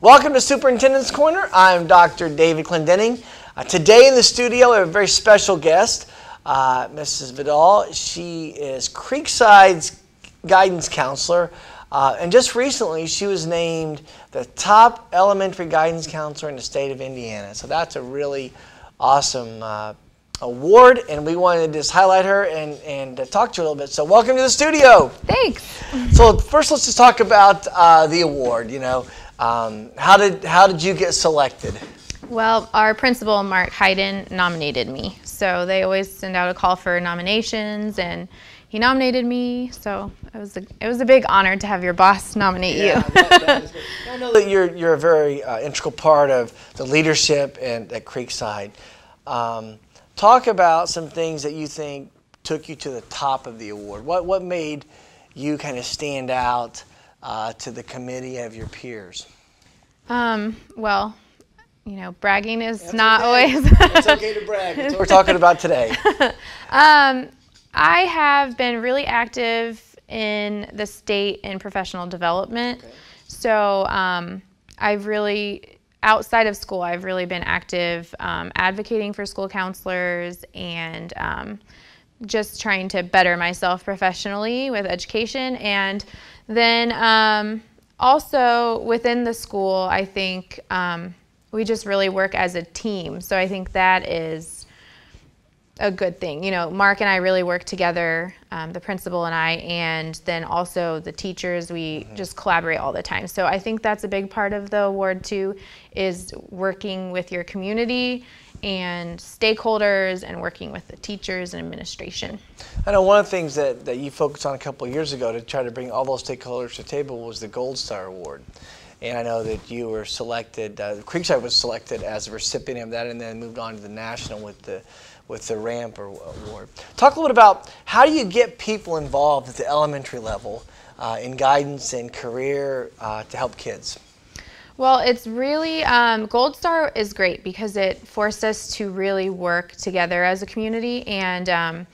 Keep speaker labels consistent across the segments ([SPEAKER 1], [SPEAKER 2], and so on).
[SPEAKER 1] Welcome to Superintendent's Corner. I'm Dr. David Clendening. Today in the studio we have a very special guest, Mrs. Vidal. She is Creekside's guidance counselor, and just recently she was named the top elementary guidance counselor in the state of Indiana. So that's a really awesome award, and we wanted to just highlight her and talk to her a little bit. So welcome to the studio.
[SPEAKER 2] Thanks.
[SPEAKER 1] So first let's just talk about the award. You know, how did you get selected?
[SPEAKER 2] Well, our principal, Mark Hayden, nominated me. So they always send out a call for nominations, and he nominated me. So it was a big honor to have your boss nominate you.
[SPEAKER 1] That is great. I know that you're a very integral part of the leadership at Creekside. Talk about some things that you think took you to the top of the award. What made you kind of stand out to the committee of your peers?
[SPEAKER 2] Well, you know, bragging is
[SPEAKER 1] That's
[SPEAKER 2] not
[SPEAKER 1] okay.
[SPEAKER 2] always.
[SPEAKER 1] It's okay to brag. That's what we're talking about today.
[SPEAKER 2] I have been really active in the state in professional development.
[SPEAKER 1] Okay.
[SPEAKER 2] So I've really, outside of school, I've really been active advocating for school counselors and just trying to better myself professionally with education. And then also within the school, I think we just really work as a team. So I think that is a good thing. You know, Mark and I really work together, the principal and I, and then also the teachers, we just collaborate all the time. So I think that's a big part of the award too, is working with your community and stakeholders and working with the teachers and administration.
[SPEAKER 1] I know one of the things that you focused on a couple of years ago to try to bring all those stakeholders to the table was the Gold Star Award. And I know that you were selected, Creekside was selected as a recipient of that, and then moved on to the national with the RAMP award. Talk a little bit about how do you get people involved at the elementary level in guidance and career to help kids?
[SPEAKER 2] Well, it's really, Gold Star is great because it forced us to really work together as a community, and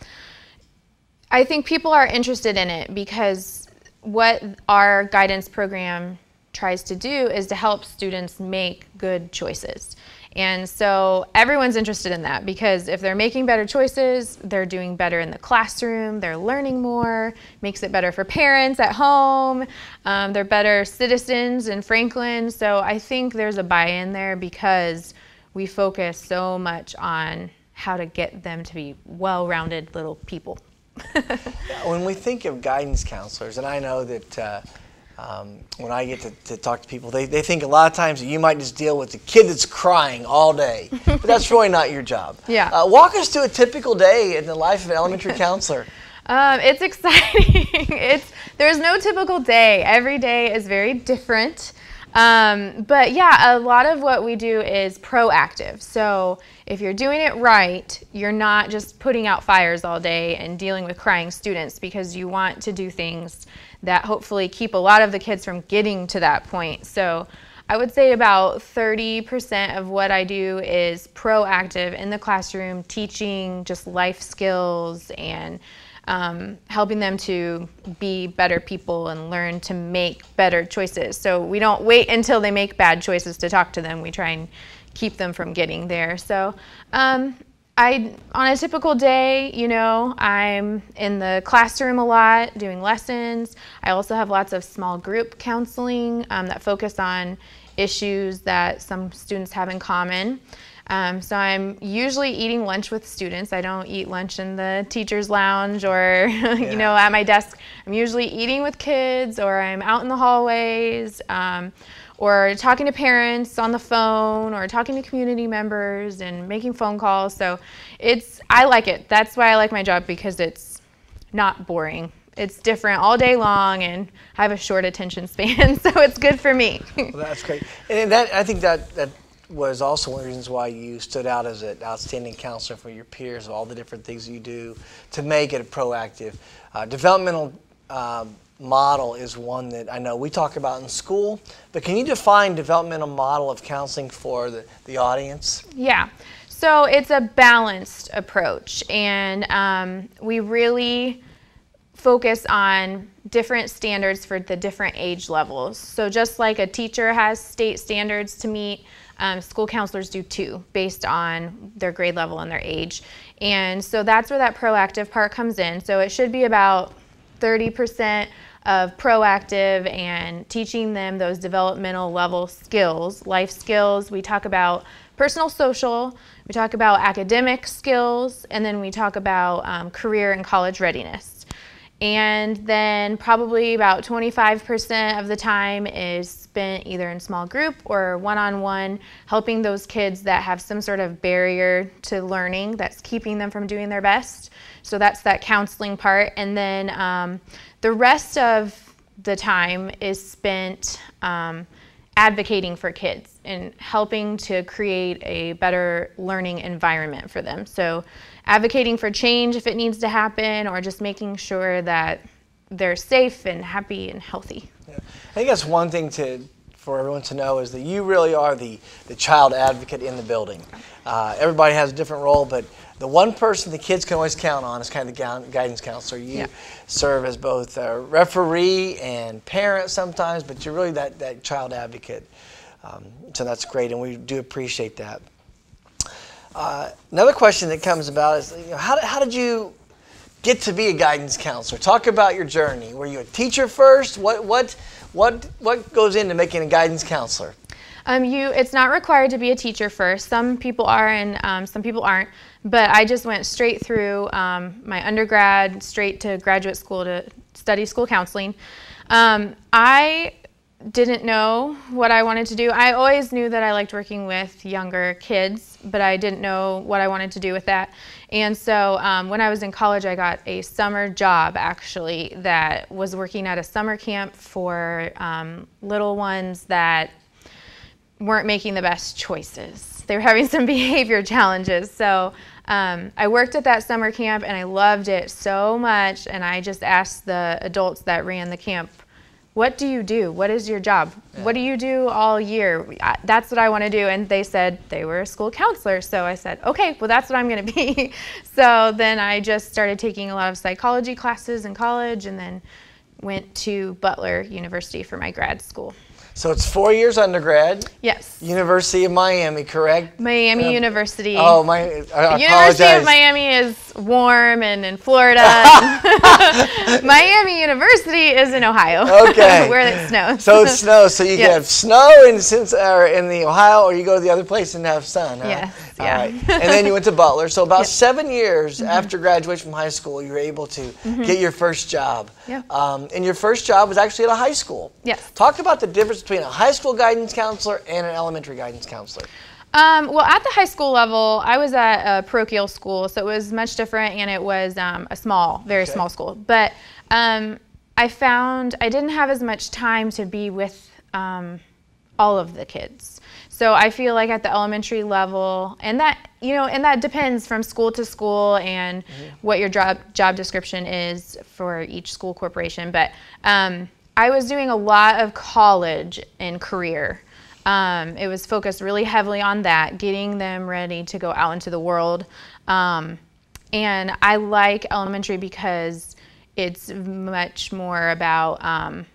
[SPEAKER 2] I think people are interested in it because what our guidance program tries to do is to help students make good choices. And so everyone's interested in that because if they're making better choices, they're doing better in the classroom, they're learning more, makes it better for parents at home, they're better citizens in Franklin. So I think there's a buy-in there because we focus so much on how to get them to be well-rounded little people.
[SPEAKER 1] When we think of guidance counselors, and I know that when I get to talk to people, they think a lot of times that you might just deal with the kid that's crying all day, but that's really not your job.
[SPEAKER 2] Yeah.
[SPEAKER 1] Walk us through a typiple day in the life of an elementary counselor.
[SPEAKER 2] It's exciting. There's no typical day. Every day is very different. But yeah, a lot of what we do is proactive. So if you're doing it right, you're not just putting out fires all day and dealing with crying students, because you want to do things that hopefully keep a lot of the kids from getting to that point. So I would say about 30% of what I do is proactive in the classroom, teaching just life skills and helping them to be better people and learn to make better choices. So we don't wait until they make bad choices to talk to them. We try and keep them from getting there. So on a typical day, you know, I'm in the classroom a lot doing lessons. I also have lots of small group counseling that focus on issues that some students have in common. So I'm usually eating lunch with students. I don't eat lunch in the teacher's lounge or you know, at my desk. I'm usually eating with kids, or I'm out in the hallways, or talking to parents on the phone, or talking to community members and making phone calls. So I like it. That's why I like my job, because it's not boring. It's different all day long, and I have a short attention span, so it's good for me.
[SPEAKER 1] Well, that's great. And I think that was also one of the reasons why you stood out as an outstanding counselor for your peers, of all the different things you do to make it a proactive. Developmental model is one that I know we talk about in school, but can you define developmental model of counseling for the audience?
[SPEAKER 2] Yeah, so it's a balanced approach, and we really focus on different standards for the different age levels. So just like a teacher has state standards to meet, school counselors do too, based on their grade level and their age. And so that's where that proactive part comes in. So it should be about 30% of proactive and teaching them those developmental level skills, life skills. We talk about personal, social, we talk about academic skills, and then we talk about career and college readiness. And then probably about 25% of the time is spent either in small group or one-on-one, helping those kids that have some sort of barrier to learning that's keeping them from doing their best. So that's that counseling part. And then the rest of the time is spent advocating for kids and helping to create a better learning environment for them. So advocating for change if it needs to happen, or just making sure that they're safe and happy and healthy.
[SPEAKER 1] Yeah. I think that's one thing for everyone to know, is that you really are the child advocate in the building. Everybody has a different role, but the one person the kids can always count on is kind of the guidance counselor. You serve as both a referee and parent sometimes, but you're really that child advocate. So that's great, and we do appreciate that. Another question that comes about is, how did you get to be a guidance counselor? Talk about your journey. Were you a teacher first? What goes into making a guidance counselor?
[SPEAKER 2] It's not required to be a teacher first. Some people are and some people aren't. But I just went straight through my undergrad, straight to graduate school to study school counseling. I didn't know what I wanted to do. I always knew that I liked working with younger kids, but I didn't know what I wanted to do with that. And so when I was in college, I got a summer job, actually, that was working at a summer camp for little ones that weren't making the best choices. They were having some behavior challenges. So I worked at that summer camp, and I loved it so much. And I just asked the adults that ran the camp, what do you do? What is your job? Yeah. What do you do all year? That's what I want to do. And they said they were a school counselor. So I said, okay, well, that's what I'm going to be. So then I just started taking a lot of psychology classes in college, and then went to Butler University for my grad school.
[SPEAKER 1] So it's 4 years undergrad.
[SPEAKER 2] Yes.
[SPEAKER 1] University of Miami, correct?
[SPEAKER 2] Miami University.
[SPEAKER 1] Oh, I apologize.
[SPEAKER 2] University of Miami is warm and in Florida. Miami University is in Ohio.
[SPEAKER 1] Okay.
[SPEAKER 2] Where it snows.
[SPEAKER 1] So it snows. So you can have snow in the Ohio, or you go to the other place and have sun. Huh?
[SPEAKER 2] Yes.
[SPEAKER 1] All
[SPEAKER 2] yeah.
[SPEAKER 1] right. And then you went to Butler. So about 7 years after graduation from high school, you were able to get your first job.
[SPEAKER 2] Yeah.
[SPEAKER 1] And your first job was actually at a high school.
[SPEAKER 2] Yes.
[SPEAKER 1] Talk about the difference between a high school guidance counselor and an elementary guidance counselor.
[SPEAKER 2] Well, at the high school level, I was at a parochial school, so it was much different, and it was a small, very small school. But I found I didn't have as much time to be with all of the kids. So I feel like at the elementary level, and that depends from school to school and what your job description is for each school corporation. But I was doing a lot of college and career. It was focused really heavily on that, getting them ready to go out into the world. And I like elementary because it's much more about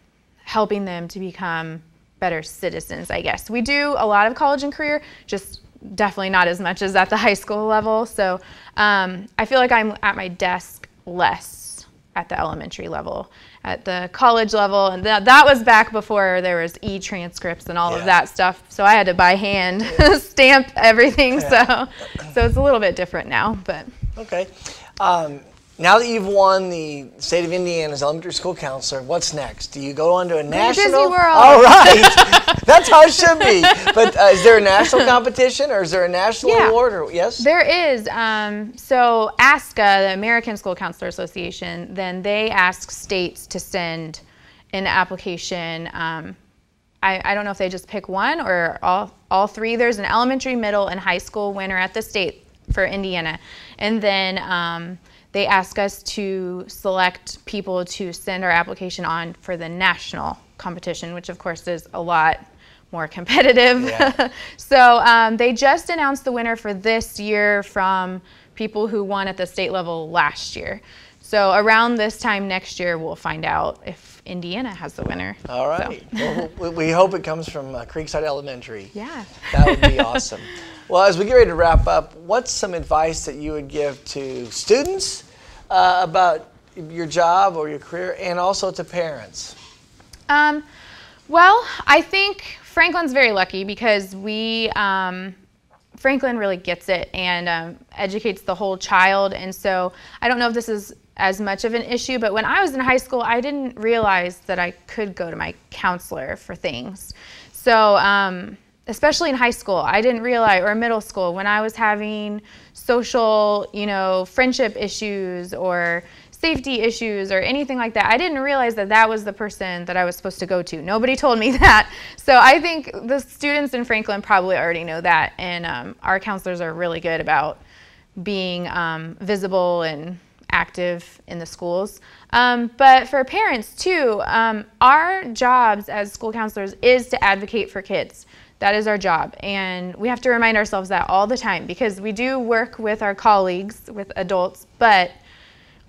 [SPEAKER 2] helping them to become better citizens, I guess. We do a lot of college and career, just definitely not as much as at the high school level. So I feel like I'm at my desk less at the elementary level. At the college level, and that was back before there was e-transcripts and all of that stuff, so I had to by hand stamp everything, so it's a little bit different now. But
[SPEAKER 1] okay. Now that you've won the state of Indiana's elementary school counselor, what's next? Do you go on to a national?
[SPEAKER 2] Disney World.
[SPEAKER 1] All right. That's how it should be. But is there a national competition, or is there a national award? Or, yes? There
[SPEAKER 2] is. So ASCA, the American School Counselor Association, then they ask states to send an application. I don't know if they just pick one or all three. There's an elementary, middle, and high school winner at the state for Indiana. And then they ask us to select people to send our application on for the national competition, which of course is a lot more competitive. Yeah. So they just announced the winner for this year from people who won at the state level last year. So around this time next year, we'll find out if Indiana has the winner.
[SPEAKER 1] All right. So. Well, we hope it comes from Creekside Elementary.
[SPEAKER 2] Yeah.
[SPEAKER 1] That would be awesome. Well, as we get ready to wrap up, what's some advice that you would give to students about your job or your career, and also to parents?
[SPEAKER 2] Well, I think Franklin's very lucky because Franklin really gets it and educates the whole child. And so I don't know if this is as much of an issue, but when I was in high school, I didn't realize that I could go to my counselor for things. So especially in high school, I didn't realize, or middle school, when I was having social, friendship issues or safety issues or anything like that, I didn't realize that that was the person that I was supposed to go to. Nobody told me that. So I think the students in Franklin probably already know that, and our counselors are really good about being visible and active in the schools. But for parents too, our jobs as school counselors is to advocate for kids. That is our job, and we have to remind ourselves that all the time, because we do work with our colleagues, with adults, but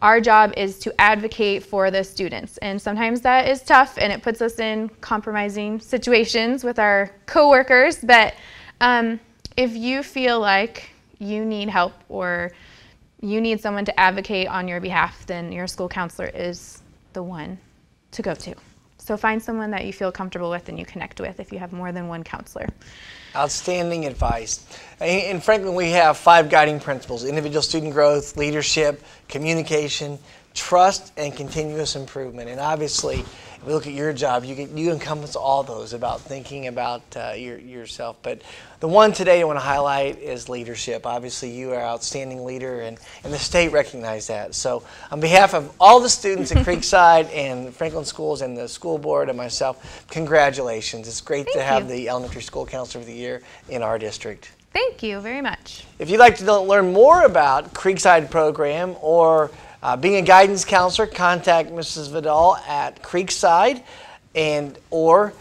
[SPEAKER 2] our job is to advocate for the students, and sometimes that is tough and it puts us in compromising situations with our coworkers. But if you feel like you need help or you need someone to advocate on your behalf, then your school counselor is the one to go to. So find someone that you feel comfortable with and you connect with if you have more than one counselor.
[SPEAKER 1] Outstanding advice. In Franklin, we have 5 guiding principles: individual student growth, leadership, communication, trust, and continuous improvement. And obviously, if we look at your job, you encompass all those about thinking about yourself. But the one today I want to highlight is leadership. Obviously, you are an outstanding leader, and the state recognized that. So on behalf of all the students at Creekside and Franklin Schools and the school board and myself, congratulations. It's great to have the Elementary School Counselor of the Year in our district.
[SPEAKER 2] Thank you very much.
[SPEAKER 1] If you'd like to learn more about Creekside program or being a guidance counselor, contact Mrs. Vidal at Creekside or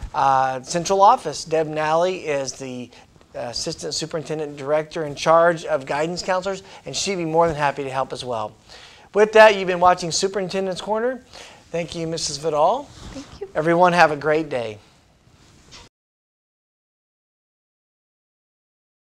[SPEAKER 1] Central Office. Deb Nally is the Assistant Superintendent Director in charge of guidance counselors, and she'd be more than happy to help as well. With that, you've been watching Superintendent's Corner. Thank you, Mrs. Vidal.
[SPEAKER 2] Thank you.
[SPEAKER 1] Everyone, have a great day.